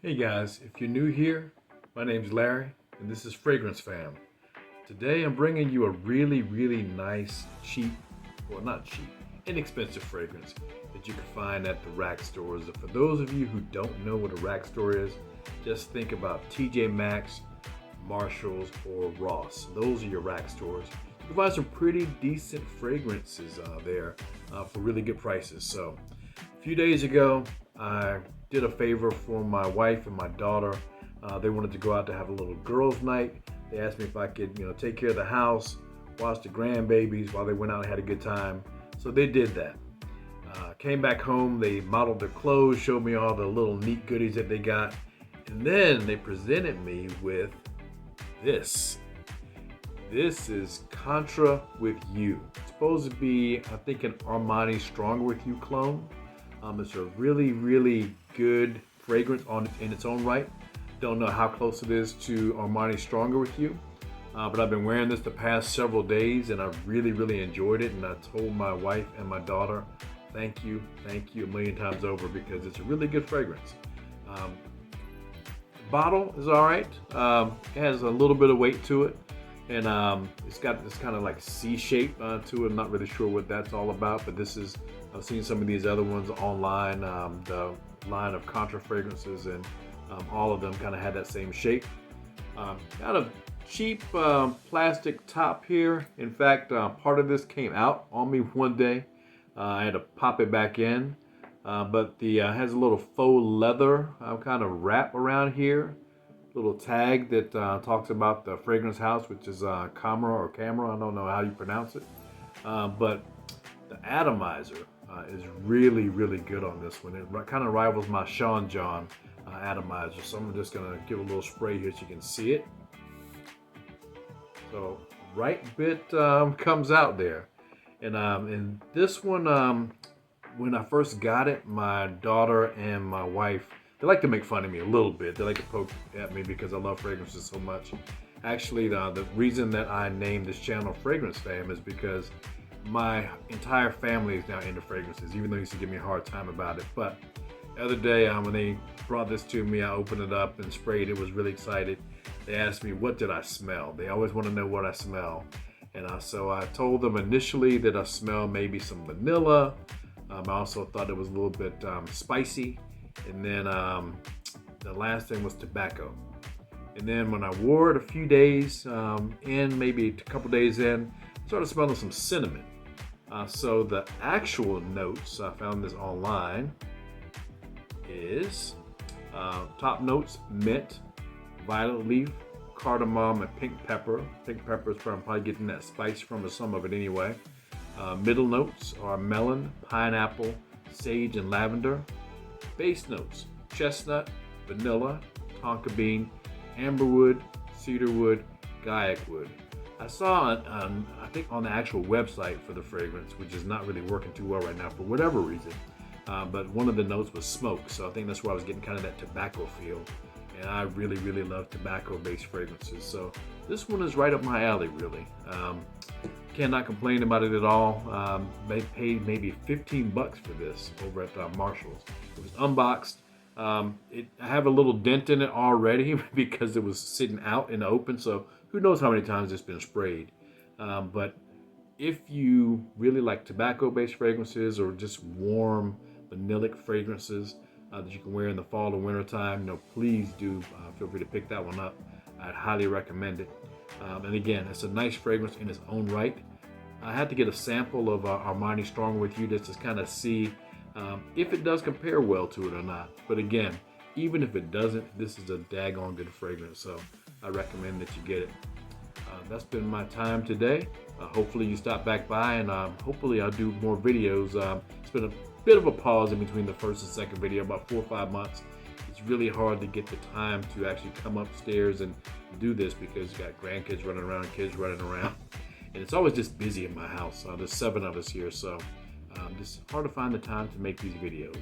Hey guys, if you're new here, my name's Larry and this is Fragrance Fam. Today I'm bringing you a really nice, cheap, well not cheap, inexpensive fragrance that you can find at the rack stores. For those of you who don't know what a rack store is, just think about TJ Maxx, Marshalls, or Ross. Those are your rack stores. You can find some pretty decent fragrances there for really good prices. So a few days ago, I did a favor for my wife and my daughter. They wanted to go out to have a little girls' night. They asked me if I could, take care of the house, watch the grandbabies while they went out and had a good time. So they did that. Came back home, they modeled their clothes, showed me all the little neat goodies that they got, and then they presented me with this. This is Contra With You. It's supposed to be, I think, an Armani Stronger With You cologne. It's a really good fragrance in its own right. Don't know how close it is to Armani Stronger With You, but I've been wearing this the past several days and I really enjoyed it, and I told my wife and my daughter, thank you a million times over, because it's a really good fragrance. The bottle is all right. It has a little bit of weight to it, and it's got this kind of like C shape to it. I'm not really sure what that's all about, but I've seen some of these other ones online, the line of Contra fragrances, and all of them kind of had that same shape. Got a cheap plastic top here. In fact, part of this came out on me one day. I had to pop it back in, but the has a little faux leather kind of wrap around here. Little tag that talks about the fragrance house, which is Camera, I don't know how you pronounce it, but the atomizer is really good on this one. It kind of rivals my Sean John atomizer, so I'm just gonna give a little spray here so you can see it. So right bit comes out there, and this one, when I first got it, my daughter and my wife, they like to make fun of me a little bit. They like to poke at me because I love fragrances so much. Actually, the reason that I named this channel Fragrance Fam is because my entire family is now into fragrances, even though they used to give me a hard time about it. But the other day, when they brought this to me, I opened it up and sprayed it, was really excited. They asked me, what did I smell? They always want to know what I smell. And so I told them initially that I smelled maybe some vanilla. I also thought it was a little bit spicy. And then the last thing was tobacco. And then when I wore it a few days maybe a couple days in, I started smelling some cinnamon. So the actual notes, I found this online, is top notes: mint, violet leaf, cardamom, and pink pepper. Pink pepper is where I'm probably getting that spice from, or some of it anyway. Middle notes are melon, pineapple, sage, and lavender. Base notes: chestnut, vanilla, tonka bean, amberwood, cedarwood, gaiac wood. I saw I think on the actual website for the fragrance, which is not really working too well right now for whatever reason, but one of the notes was smoke, so I think that's where I was getting kind of that tobacco feel, and I really love tobacco-based fragrances, so this one is right up my alley, really. Cannot complain about it at all. They paid maybe 15 bucks for this over at Marshalls. It was unboxed. I have a little dent in it already because it was sitting out in the open, so who knows how many times it's been sprayed. But if you really like tobacco-based fragrances or just warm vanillic fragrances that you can wear in the fall or winter time, please do feel free to pick that one up. I'd highly recommend it. And again, it's a nice fragrance in its own right. I had to get a sample of Armani Stronger With You just to kind of see if it does compare well to it or not. But again, even if it doesn't, this is a daggone good fragrance, so I recommend that you get it. That's been my time today. Hopefully you stop back by, and hopefully I'll do more videos. It's been a bit of a pause in between the first and second video, about 4 or 5 months. It's really hard to get the time to actually come upstairs and do this because you got grandkids running around, kids running around, and it's always just busy in my house. There's 7 of us here, so it's hard to find the time to make these videos.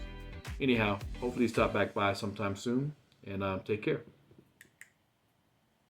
Anyhow, hopefully you stop back by sometime soon, and take care.